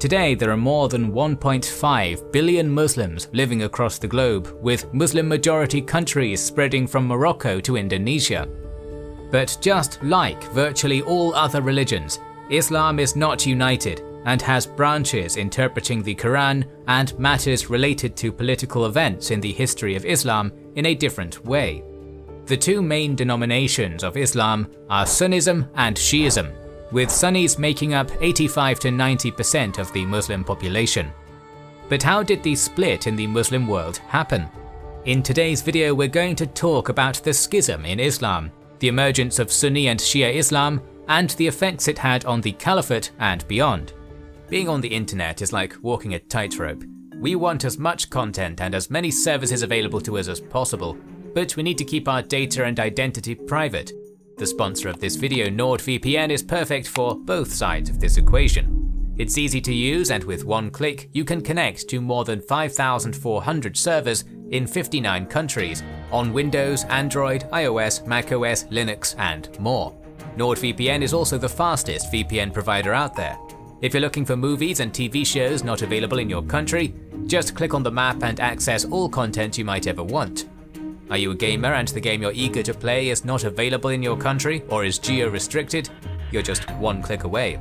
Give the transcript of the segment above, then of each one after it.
Today there are more than 1.5 billion Muslims living across the globe, with Muslim majority countries spreading from Morocco to Indonesia. But just like virtually all other religions, Islam is not united and has branches interpreting the Quran and matters related to political events in the history of Islam in a different way. The two main denominations of Islam are Sunnism and Shiism, with Sunnis making up 85 to 90% of the Muslim population. But how did the split in the Muslim world happen? In today's video we're going to talk about the schism in Islam, the emergence of Sunni and Shia Islam, and the effects it had on the Caliphate and beyond. Being on the internet is like walking a tightrope. We want as much content and as many services available to us as possible, but we need to keep our data and identity private. The sponsor of this video, NordVPN, is perfect for both sides of this equation. It's easy to use, and with one click you can connect to more than 5,400 servers in 59 countries on Windows, Android, iOS, macOS, Linux and more. NordVPN is also the fastest VPN provider out there. If you're looking for movies and TV shows not available in your country, just click on the map and access all content you might ever want. Are you a gamer and the game you're eager to play is not available in your country or is geo-restricted? You're just one click away.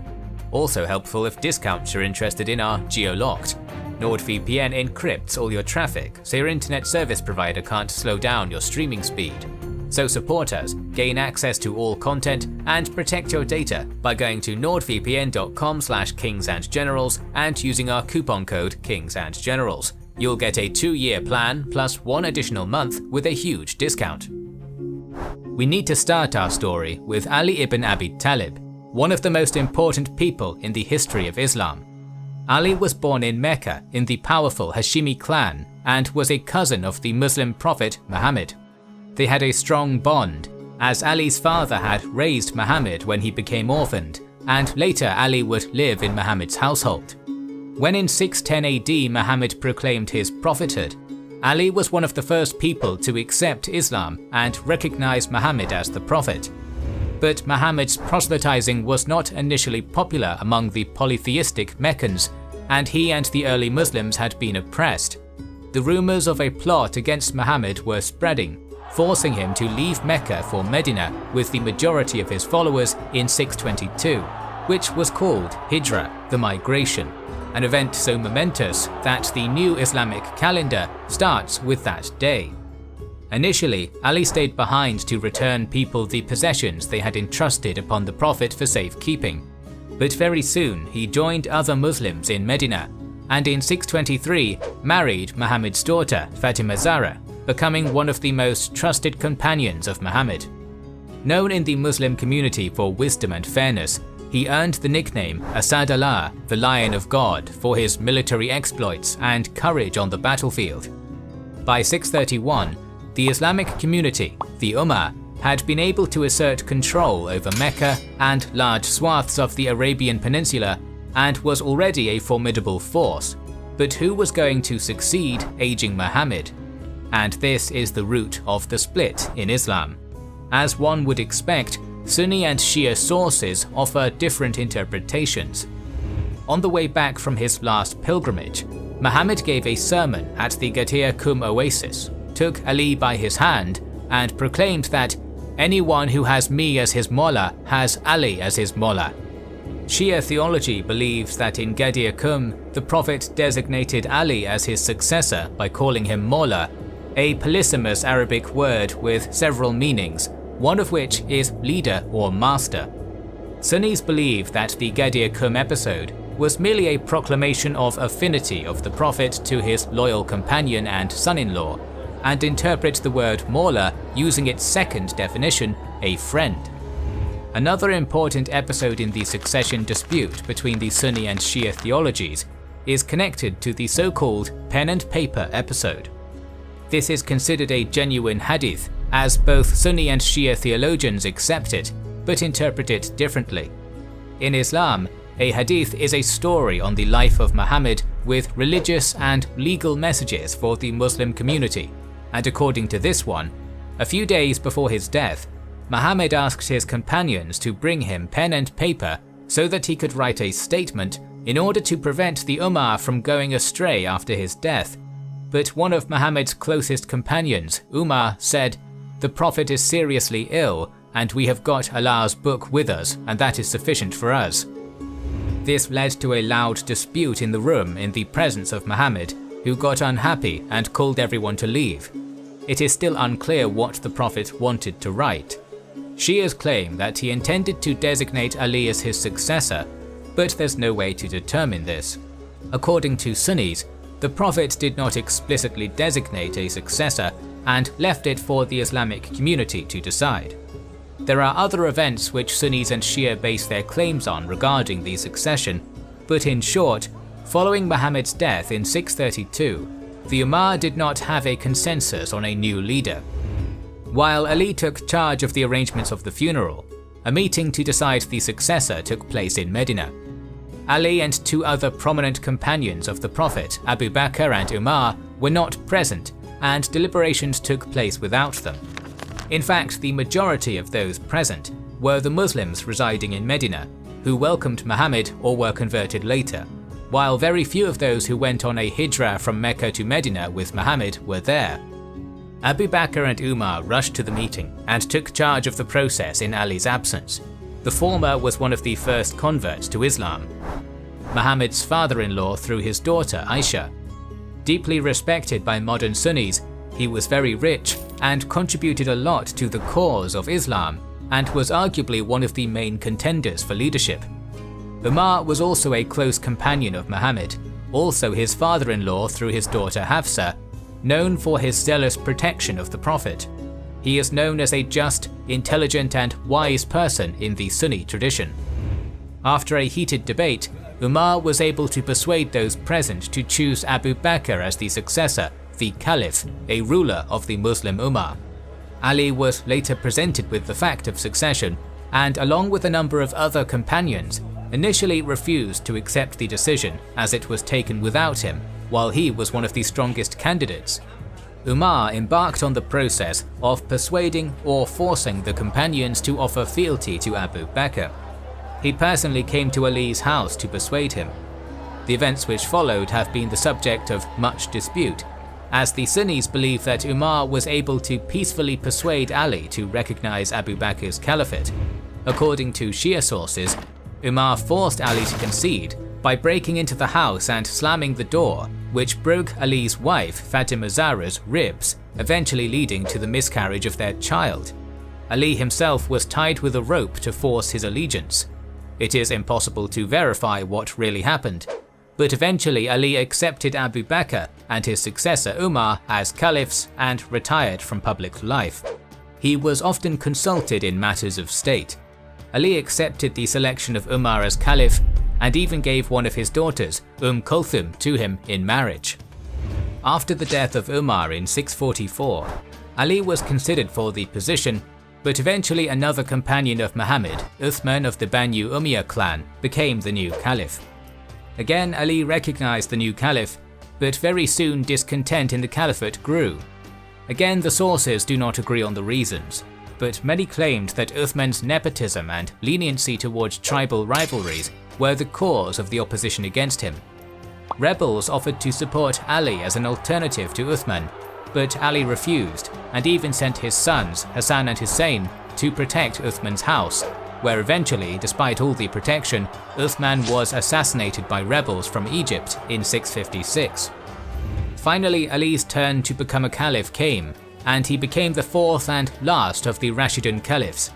Also helpful if discounts you're interested in are geo-locked. NordVPN encrypts all your traffic, so your internet service provider can't slow down your streaming speed. So support us, gain access to all content, and protect your data by going to nordvpn.com/kingsandgenerals and using our coupon code KINGSANDGenerals. You'll get a 2-year plan plus 1 additional month with a huge discount. We need to start our story with Ali ibn Abi Talib, one of the most important people in the history of Islam. Ali was born in Mecca in the powerful Hashimi clan and was a cousin of the Muslim prophet Muhammad. They had a strong bond, as Ali's father had raised Muhammad when he became orphaned, and later Ali would live in Muhammad's household. When in 610 AD Muhammad proclaimed his prophethood, Ali was one of the first people to accept Islam and recognize Muhammad as the prophet. But Muhammad's proselytizing was not initially popular among the polytheistic Meccans, and he and the early Muslims had been oppressed. The rumors of a plot against Muhammad were spreading, forcing him to leave Mecca for Medina with the majority of his followers in 622, which was called Hijra, the migration, an event so momentous that the new Islamic calendar starts with that day. Initially, Ali stayed behind to return people the possessions they had entrusted upon the Prophet for safekeeping, but very soon he joined other Muslims in Medina, and in 623 married Muhammad's daughter Fatima Zahra, becoming one of the most trusted companions of Muhammad. Known in the Muslim community for wisdom and fairness, he earned the nickname Asad Allah, the Lion of God, for his military exploits and courage on the battlefield. By 631, the Islamic community, the Ummah, had been able to assert control over Mecca and large swaths of the Arabian Peninsula and was already a formidable force. But who was going to succeed aging Muhammad? And this is the root of the split in Islam. As one would expect, Sunni and Shia sources offer different interpretations. On the way back from his last pilgrimage, Muhammad gave a sermon at the Ghadir Qum oasis, took Ali by his hand, and proclaimed that anyone who has me as his Mawla has Ali as his Mawla. Shia theology believes that in Ghadir Qum, the Prophet designated Ali as his successor by calling him Mawla, a polysemous Arabic word with several meanings, one of which is leader or master. Sunnis believe that the Ghadir Qum episode was merely a proclamation of affinity of the Prophet to his loyal companion and son-in-law, and interpret the word Mawla using its second definition, a friend. Another important episode in the succession dispute between the Sunni and Shia theologies is connected to the so-called pen and paper episode. This is considered a genuine hadith, as both Sunni and Shia theologians accept it, but interpret it differently. In Islam, a hadith is a story on the life of Muhammad with religious and legal messages for the Muslim community, and according to this one, a few days before his death, Muhammad asked his companions to bring him pen and paper so that he could write a statement in order to prevent the Ummah from going astray after his death. But one of Muhammad's closest companions, Umar, said, "The Prophet is seriously ill, and we have got Allah's book with us, and that is sufficient for us." This led to a loud dispute in the room in the presence of Muhammad, who got unhappy and called everyone to leave. It is still unclear what the Prophet wanted to write. Shias claim that he intended to designate Ali as his successor, but there's no way to determine this. According to Sunnis, the Prophet did not explicitly designate a successor and left it for the Islamic community to decide. There are other events which Sunnis and Shia base their claims on regarding the succession, but in short, following Muhammad's death in 632, the Ummah did not have a consensus on a new leader. While Ali took charge of the arrangements of the funeral, a meeting to decide the successor took place in Medina. Ali and two other prominent companions of the Prophet, Abu Bakr and Umar, were not present, and deliberations took place without them. In fact, the majority of those present were the Muslims residing in Medina, who welcomed Muhammad or were converted later, while very few of those who went on a hijrah from Mecca to Medina with Muhammad were there. Abu Bakr and Umar rushed to the meeting and took charge of the process in Ali's absence. The former was one of the first converts to Islam, Muhammad's father-in-law through his daughter Aisha. Deeply respected by modern Sunnis, he was very rich and contributed a lot to the cause of Islam and was arguably one of the main contenders for leadership. Umar was also a close companion of Muhammad, also his father-in-law through his daughter Hafsa, known for his zealous protection of the Prophet. He is known as a just, intelligent and wise person in the Sunni tradition. After a heated debate, Umar was able to persuade those present to choose Abu Bakr as the successor, the Caliph, a ruler of the Muslim Ummah. Ali was later presented with the fact of succession and, along with a number of other companions, initially refused to accept the decision as it was taken without him, while he was one of the strongest candidates. Umar embarked on the process of persuading or forcing the companions to offer fealty to Abu Bakr. He personally came to Ali's house to persuade him. The events which followed have been the subject of much dispute, as the Sunnis believe that Umar was able to peacefully persuade Ali to recognize Abu Bakr's caliphate. According to Shia sources, Umar forced Ali to concede by breaking into the house and slamming the door, which broke Ali's wife Fatima Zahra's ribs, eventually leading to the miscarriage of their child. Ali himself was tied with a rope to force his allegiance. It is impossible to verify what really happened, but eventually Ali accepted Abu Bakr and his successor Umar as caliphs and retired from public life. He was often consulted in matters of state. Ali accepted the selection of Umar as caliph and even gave one of his daughters, Kulthum, to him in marriage. After the death of Umar in 644, Ali was considered for the position, but eventually another companion of Muhammad, Uthman of the Banu Umayyah clan, became the new caliph. Again, Ali recognized the new caliph, but very soon discontent in the caliphate grew. Again, the sources do not agree on the reasons, but many claimed that Uthman's nepotism and leniency towards tribal rivalries were the cause of the opposition against him. Rebels offered to support Ali as an alternative to Uthman, but Ali refused and even sent his sons, Hassan and Hussein, to protect Uthman's house, where eventually, despite all the protection, Uthman was assassinated by rebels from Egypt in 656. Finally, Ali's turn to become a caliph came, and he became the fourth and last of the Rashidun caliphs.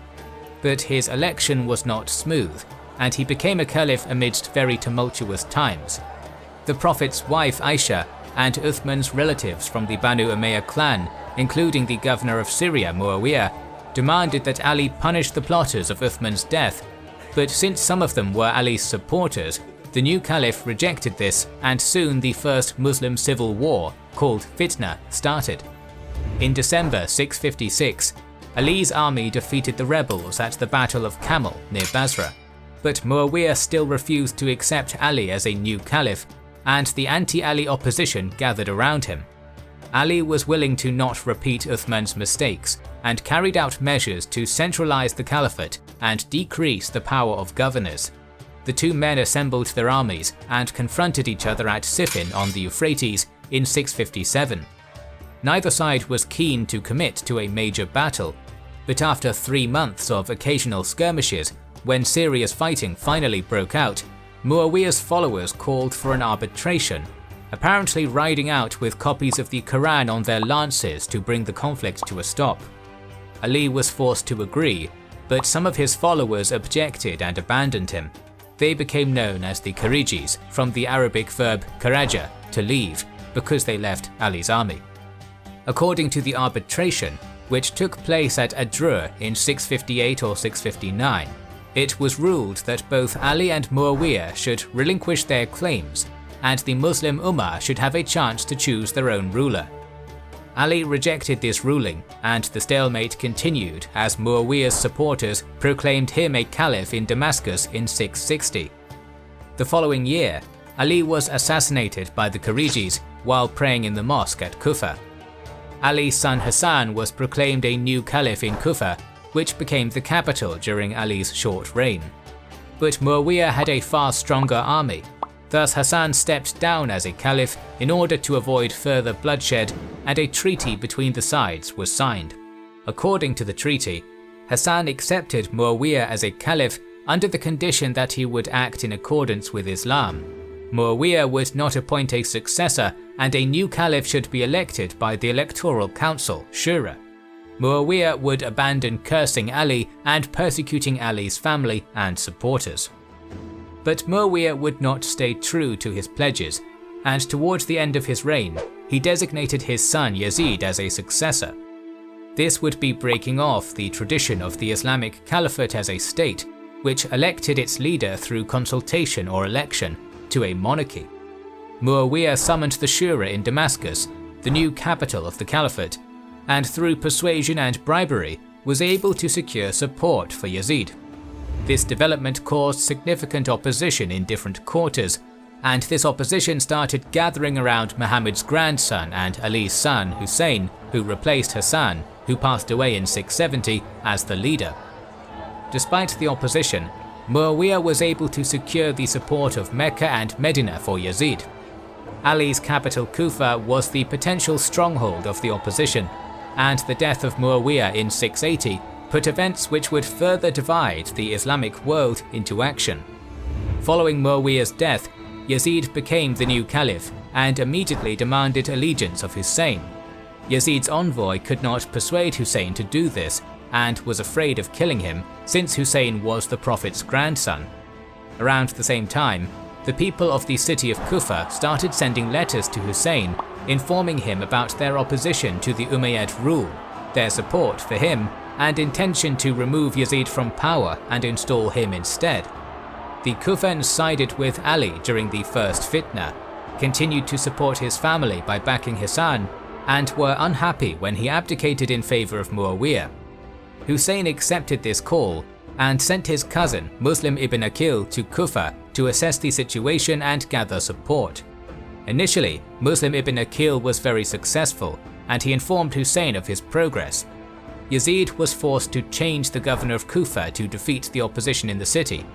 But his election was not smooth, and he became a caliph amidst very tumultuous times. The Prophet's wife Aisha and Uthman's relatives from the Banu Umayyah clan, including the governor of Syria Muawiyah, demanded that Ali punish the plotters of Uthman's death, but since some of them were Ali's supporters, the new caliph rejected this, and soon the first Muslim civil war, called Fitna, started. In December 656, Ali's army defeated the rebels at the Battle of Camel near Basra, but Muawiyah still refused to accept Ali as a new caliph, and the anti-Ali opposition gathered around him. Ali was willing to not repeat Uthman's mistakes and carried out measures to centralize the caliphate and decrease the power of governors. The two men assembled their armies and confronted each other at Siffin on the Euphrates in 657. Neither side was keen to commit to a major battle, but after 3 months of occasional skirmishes, when serious fighting finally broke out, Muawiyah's followers called for an arbitration, apparently riding out with copies of the Quran on their lances to bring the conflict to a stop. Ali was forced to agree, but some of his followers objected and abandoned him. They became known as the Kharijis, from the Arabic verb kharaja, to leave, because they left Ali's army. According to the arbitration, which took place at Adrur in 658 or 659, it was ruled that both Ali and Muawiyah should relinquish their claims, and the Muslim Ummah should have a chance to choose their own ruler. Ali rejected this ruling, and the stalemate continued as Muawiyah's supporters proclaimed him a caliph in Damascus in 660. The following year, Ali was assassinated by the Kharijis while praying in the mosque at Kufa. Ali's son Hassan was proclaimed a new caliph in Kufa, which became the capital during Ali's short reign. But Muawiyah had a far stronger army. Thus Hassan stepped down as a caliph in order to avoid further bloodshed, and a treaty between the sides was signed. According to the treaty, Hassan accepted Muawiyah as a caliph under the condition that he would act in accordance with Islam. Muawiyah would not appoint a successor, and a new caliph should be elected by the Electoral Council, Shura. Muawiyah would abandon cursing Ali and persecuting Ali's family and supporters. But Muawiyah would not stay true to his pledges, and towards the end of his reign, he designated his son Yazid as a successor. This would be breaking off the tradition of the Islamic Caliphate as a state, which elected its leader through consultation or election, to a monarchy. Muawiyah summoned the Shura in Damascus, the new capital of the Caliphate, and through persuasion and bribery was able to secure support for Yazid. This development caused significant opposition in different quarters, and this opposition started gathering around Muhammad's grandson and Ali's son Hussein, who replaced Hassan, who passed away in 670, as the leader. Despite the opposition, Muawiyah was able to secure the support of Mecca and Medina for Yazid. Ali's capital Kufa was the potential stronghold of the opposition, and the death of Muawiyah in 680 put events which would further divide the Islamic world into action. Following Muawiyah's death, Yazid became the new caliph and immediately demanded allegiance of Hussein. Yazid's envoy could not persuade Hussein to do this and was afraid of killing him, since Hussein was the Prophet's grandson. Around the same time, the people of the city of Kufa started sending letters to Hussein, informing him about their opposition to the Umayyad rule, their support for him, and intention to remove Yazid from power and install him instead. The Kufans sided with Ali during the first fitna, continued to support his family by backing Hassan, and were unhappy when he abdicated in favor of Muawiyah. Hussein accepted this call and sent his cousin Muslim ibn Aqil to Kufa to assess the situation and gather support. Initially, Muslim ibn Aqil was very successful, and he informed Hussein of his progress. Yazid was forced to change the governor of Kufa to defeat the opposition in the city,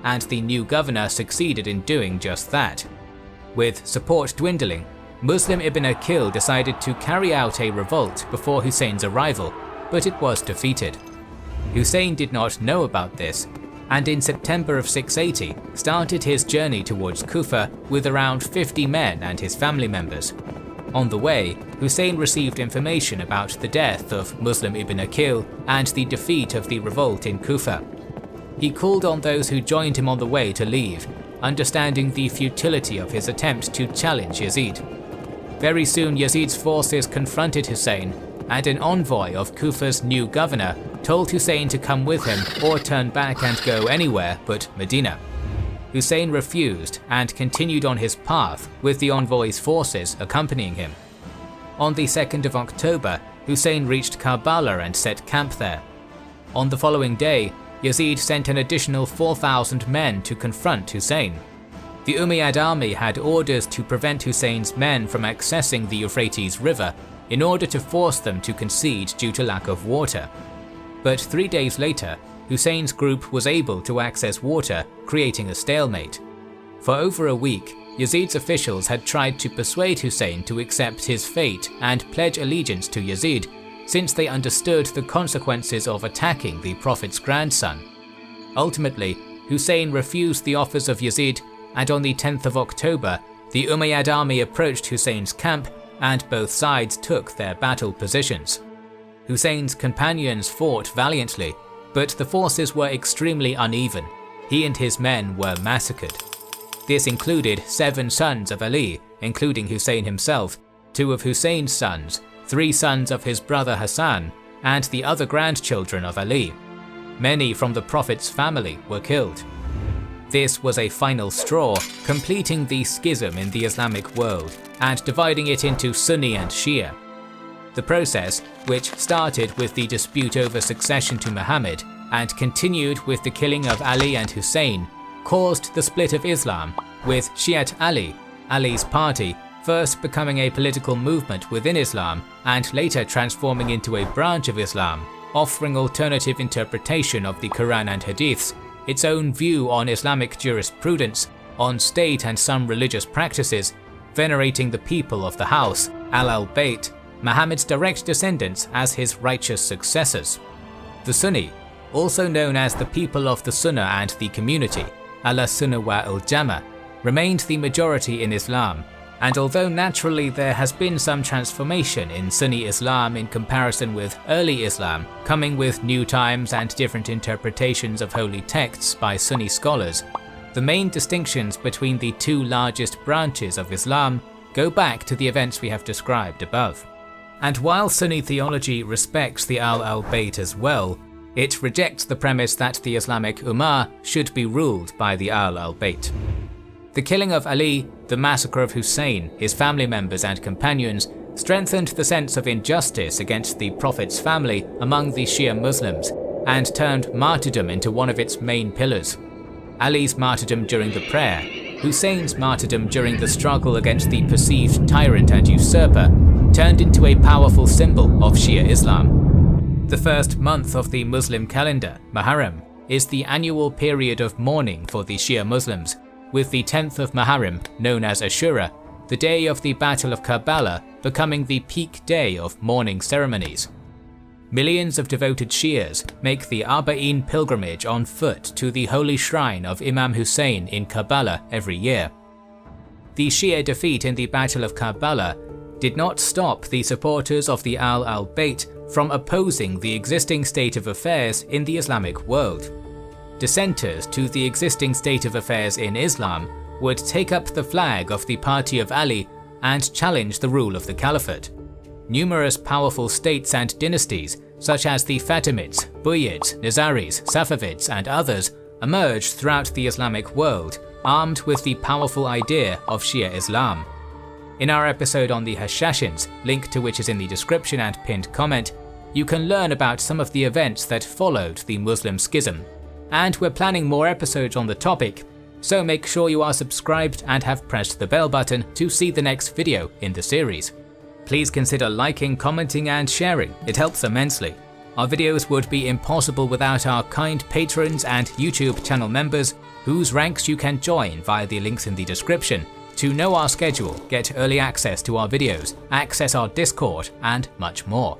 and the new governor succeeded in doing just that. With support dwindling, Muslim ibn Aqil decided to carry out a revolt before Hussein's arrival, but it was defeated. Hussein did not know about this, and in September of 680 started his journey towards Kufa with around 50 men and his family members. On the way, Hussein received information about the death of Muslim ibn Aqil and the defeat of the revolt in Kufa. He called on those who joined him on the way to leave, understanding the futility of his attempt to challenge Yazid. Very soon Yazid's forces confronted Hussein, and an envoy of Kufa's new governor told Hussein to come with him or turn back and go anywhere but Medina. Hussein refused and continued on his path with the envoy's forces accompanying him. On the 2nd of October, Hussein reached Karbala and set camp there. On the following day, Yazid sent an additional 4,000 men to confront Hussein. The Umayyad army had orders to prevent Hussein's men from accessing the Euphrates River in order to force them to concede due to lack of water. But 3 days later, Hussein's group was able to access water, creating a stalemate. For over a week, Yazid's officials had tried to persuade Hussein to accept his fate and pledge allegiance to Yazid, since they understood the consequences of attacking the Prophet's grandson. Ultimately, Hussein refused the offers of Yazid, and on the 10th of October, the Umayyad army approached Hussein's camp and both sides took their battle positions. Hussein's companions fought valiantly, but the forces were extremely uneven. He and his men were massacred. This included 7 sons of Ali, including Hussein himself, 2 of Hussein's sons, 3 sons of his brother Hassan, and the other grandchildren of Ali. Many from the Prophet's family were killed. This was a final straw, completing the schism in the Islamic world and dividing it into Sunni and Shia. The process, which started with the dispute over succession to Muhammad and continued with the killing of Ali and Hussein, caused the split of Islam, with Shi'at Ali, Ali's party, first becoming a political movement within Islam and later transforming into a branch of Islam, offering alternative interpretation of the Quran and Hadiths, its own view on Islamic jurisprudence, on state and some religious practices, venerating the people of the house, Al-Bayt, Muhammad's direct descendants, as his righteous successors. The Sunni, also known as the people of the Sunnah and the community, Al-Sunnah wa al-Jama, remained the majority in Islam, and although naturally there has been some transformation in Sunni Islam in comparison with early Islam, coming with new times and different interpretations of holy texts by Sunni scholars, the main distinctions between the 2 largest branches of Islam go back to the events we have described above. And while Sunni theology respects the Al-Bayt as well, it rejects the premise that the Islamic Ummah should be ruled by the Al-Bayt. The killing of Ali, the massacre of Hussein, his family members and companions, strengthened the sense of injustice against the Prophet's family among the Shia Muslims, and turned martyrdom into one of its main pillars. Ali's martyrdom during the prayer, Hussein's martyrdom during the struggle against the perceived tyrant and usurper, turned into a powerful symbol of Shia Islam. The first month of the Muslim calendar, Muharram, is the annual period of mourning for the Shia Muslims, with the 10th of Muharram, known as Ashura, the day of the Battle of Karbala, becoming the peak day of mourning ceremonies. Millions of devoted Shias make the Arba'in pilgrimage on foot to the holy shrine of Imam Hussein in Karbala every year. The Shia defeat in the Battle of Karbala did not stop the supporters of the Al-Bayt from opposing the existing state of affairs in the Islamic world. Dissenters to the existing state of affairs in Islam would take up the flag of the party of Ali and challenge the rule of the Caliphate. Numerous powerful states and dynasties, such as the Fatimids, Buyids, Nizaris, Safavids, and others, emerged throughout the Islamic world, armed with the powerful idea of Shia Islam. In our episode on the Hashashins, link to which is in the description and pinned comment, you can learn about some of the events that followed the Muslim Schism. And we're planning more episodes on the topic, so make sure you are subscribed and have pressed the bell button to see the next video in the series. Please consider liking, commenting and sharing, it helps immensely. Our videos would be impossible without our kind patrons and YouTube channel members, whose ranks you can join via the links in the description, to know our schedule, get early access to our videos, access our Discord and much more.